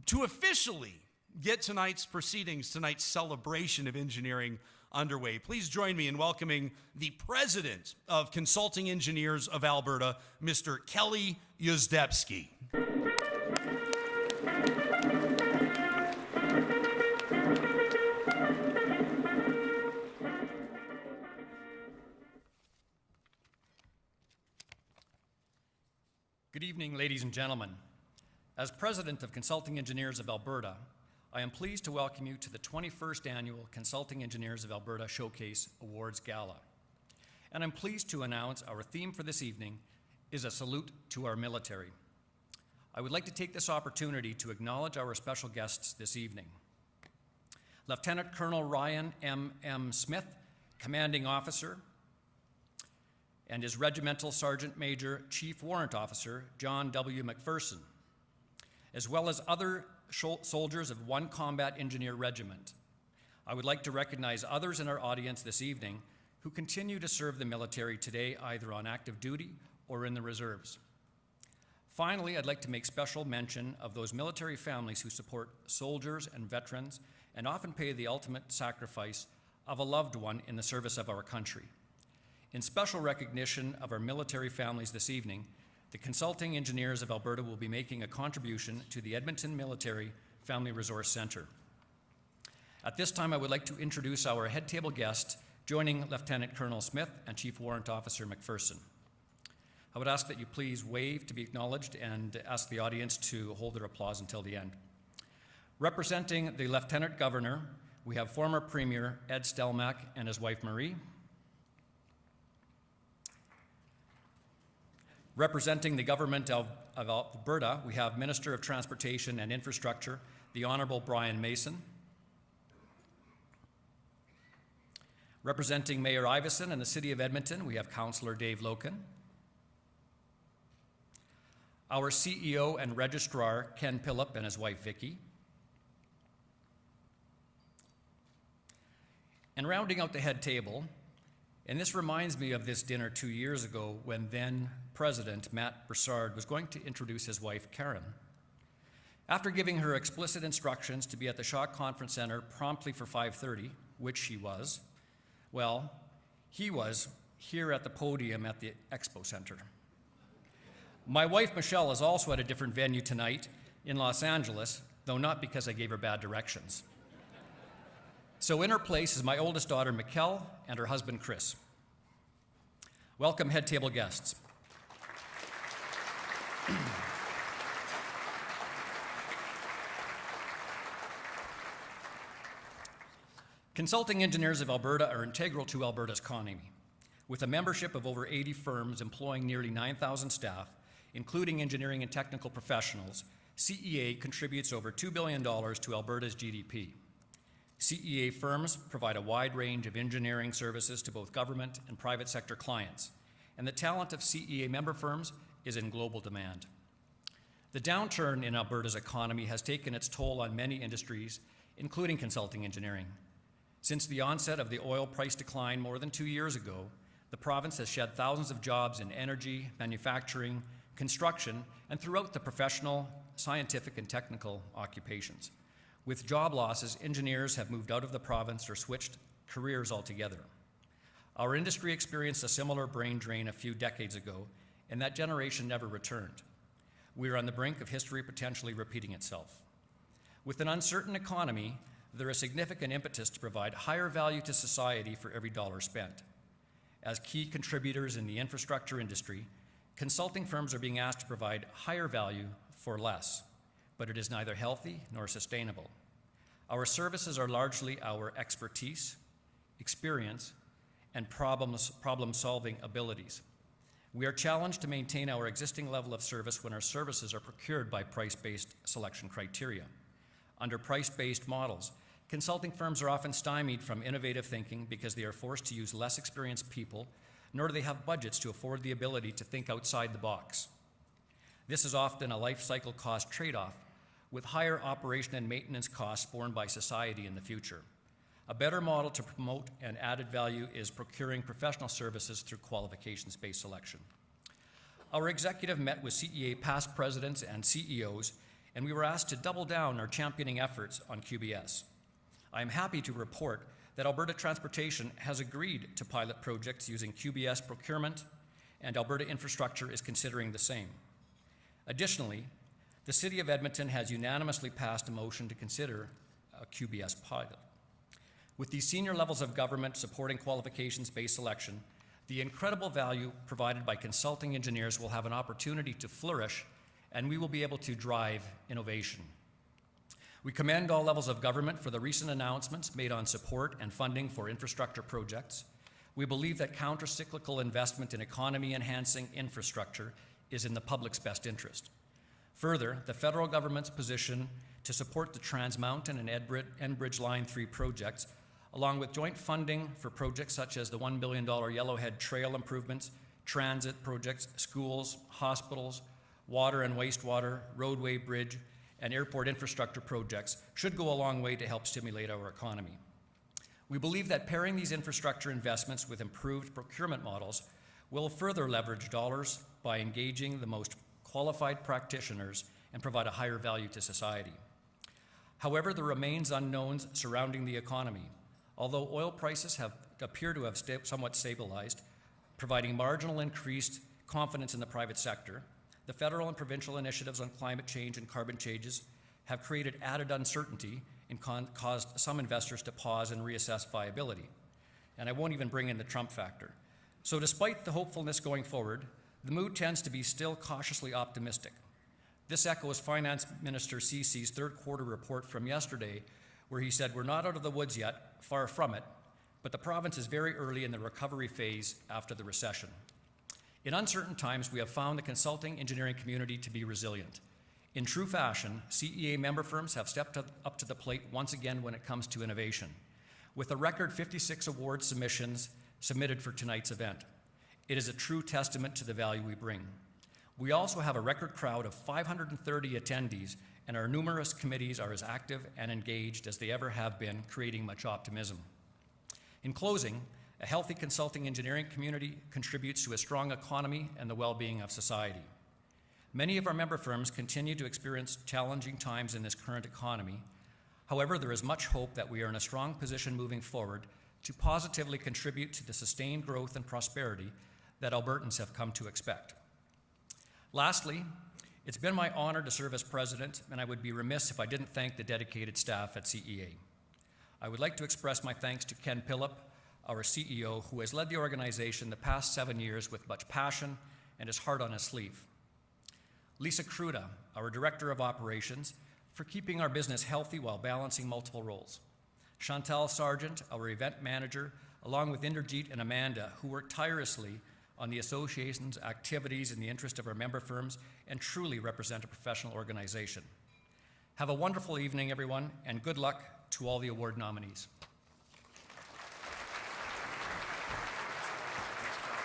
To officially get tonight's proceedings, tonight's celebration of engineering underway, please join me in welcoming the President of Consulting Engineers of Alberta, Mr. Kelly Yuzdepski. Good evening, ladies and gentlemen. As President of Consulting Engineers of Alberta, I am pleased to welcome you to the 21st Annual Consulting Engineers of Alberta Showcase Awards Gala. And I'm pleased to announce our theme for this evening is a salute to our military. I would like to take this opportunity to acknowledge our special guests this evening. Lieutenant Colonel Ryan M. Smith, Commanding Officer, and his Regimental Sergeant Major Chief Warrant Officer John W. McPherson, as well as other soldiers of 1 Combat Engineer Regiment. I would like to recognize others in our audience this evening who continue to serve the military today, either on active duty or in the reserves. Finally, I'd like to make special mention of those military families who support soldiers and veterans and often pay the ultimate sacrifice of a loved one in the service of our country. In special recognition of our military families this evening, the Consulting Engineers of Alberta will be making a contribution to the Edmonton Military Family Resource Centre. At this time, I would like to introduce our head table guest, joining Lieutenant Colonel Smith and Chief Warrant Officer McPherson. I would ask that you please wave to be acknowledged and ask the audience to hold their applause until the end. Representing the Lieutenant Governor, we have former Premier Ed Stelmach and his wife Marie. Representing the Government of Alberta, we have Minister of Transportation and Infrastructure, the Honourable Brian Mason. Representing Mayor Iveson and the City of Edmonton, we have Councillor Dave Loken. Our CEO and Registrar, Ken Pillip, and his wife Vicky. And rounding out the head table, and this reminds me of this dinner 2 years ago when then President Matt Broussard was going to introduce his wife Karen. After giving her explicit instructions to be at the Shaw Conference Centre promptly for 5:30, which she was, well, he was here at the podium at the Expo Center. My wife Michelle is also at a different venue tonight in Los Angeles, though not because I gave her bad directions. So in her place is my oldest daughter, Mikkel, and her husband, Chris. Welcome, head table guests. Consulting Engineers of Alberta are integral to Alberta's economy. With a membership of over 80 firms employing nearly 9,000 staff, including engineering and technical professionals, CEA contributes over $2 billion to Alberta's GDP. CEA firms provide a wide range of engineering services to both government and private sector clients, and the talent of CEA member firms is in global demand. The downturn in Alberta's economy has taken its toll on many industries, including consulting engineering. Since the onset of the oil price decline more than 2 years ago, the province has shed thousands of jobs in energy, manufacturing, construction, and throughout the professional, scientific, and technical occupations. With job losses, engineers have moved out of the province or switched careers altogether. Our industry experienced a similar brain drain a few decades ago, and that generation never returned. We are on the brink of history potentially repeating itself. With an uncertain economy, there is significant impetus to provide higher value to society for every dollar spent. As key contributors in the infrastructure industry, consulting firms are being asked to provide higher value for less, but it is neither healthy nor sustainable. Our services are largely our expertise, experience, and problem-solving abilities. We are challenged to maintain our existing level of service when our services are procured by price-based selection criteria. Under price-based models, consulting firms are often stymied from innovative thinking because they are forced to use less experienced people, nor do they have budgets to afford the ability to think outside the box. This is often a life cycle cost trade-off, with higher operation and maintenance costs borne by society in the future. A better model to promote an added value is procuring professional services through qualifications-based selection. Our executive met with CEA past presidents and CEOs and we were asked to double down our championing efforts on QBS. I am happy to report that Alberta Transportation has agreed to pilot projects using QBS procurement, and Alberta Infrastructure is considering the same. Additionally, the City of Edmonton has unanimously passed a motion to consider a QBS pilot. With these senior levels of government supporting qualifications-based selection, the incredible value provided by consulting engineers will have an opportunity to flourish, and we will be able to drive innovation. We commend all levels of government for the recent announcements made on support and funding for infrastructure projects. We believe that counter-cyclical investment in economy-enhancing infrastructure is in the public's best interest. Further, the federal government's position to support the Trans Mountain and Enbridge Line 3 projects, along with joint funding for projects such as the $1 billion Yellowhead Trail improvements, transit projects, schools, hospitals, water and wastewater, roadway, bridge, and airport infrastructure projects should go a long way to help stimulate our economy. We believe that pairing these infrastructure investments with improved procurement models will further leverage dollars by engaging the most qualified practitioners and provide a higher value to society. However, there remains unknowns surrounding the economy. Although oil prices appear to have somewhat stabilized, providing marginal increased confidence in the private sector, the federal and provincial initiatives on climate change and carbon changes have created added uncertainty and caused some investors to pause and reassess viability. And I won't even bring in the Trump factor. So despite the hopefulness going forward, the mood tends to be still cautiously optimistic. This echoes Finance Minister Cece's third quarter report from yesterday, where he said, "We're not out of the woods yet, far from it, but the province is very early in the recovery phase after the recession." In uncertain times, we have found the consulting engineering community to be resilient. In true fashion, CEA member firms have stepped up to the plate once again when it comes to innovation, with a record 56 award submissions submitted for tonight's event. It is a true testament to the value we bring. We also have a record crowd of 530 attendees, and our numerous committees are as active and engaged as they ever have been, creating much optimism. In closing, a healthy consulting engineering community contributes to a strong economy and the well-being of society. Many of our member firms continue to experience challenging times in this current economy. However, there is much hope that we are in a strong position moving forward to positively contribute to the sustained growth and prosperity that Albertans have come to expect. Lastly, it's been my honor to serve as president, and I would be remiss if I didn't thank the dedicated staff at CEA. I would like to express my thanks to Ken Pillip, our CEO, who has led the organization the past 7 years with much passion and his heart on his sleeve. Lisa Kruta, our Director of Operations, for keeping our business healthy while balancing multiple roles. Chantal Sargent, our Event Manager, along with Inderjeet and Amanda, who work tirelessly on the association's activities in the interest of our member firms and truly represent a professional organization. Have a wonderful evening, everyone, and good luck to all the award nominees.